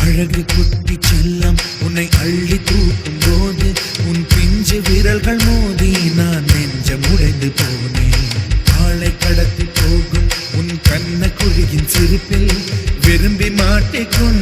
அழகு குட்டி செல்லம் உன்னை அள்ளி தூக்கும் போது உன் பிஞ்சு விரல்கள் மோதி நான் நெஞ்சம் உடைந்து போனேன். ஆளை கடத்தி போகும் உன் கண்ண குழியின் சிரிப்பில் விரும்பி மாட்டிக்கொண்டு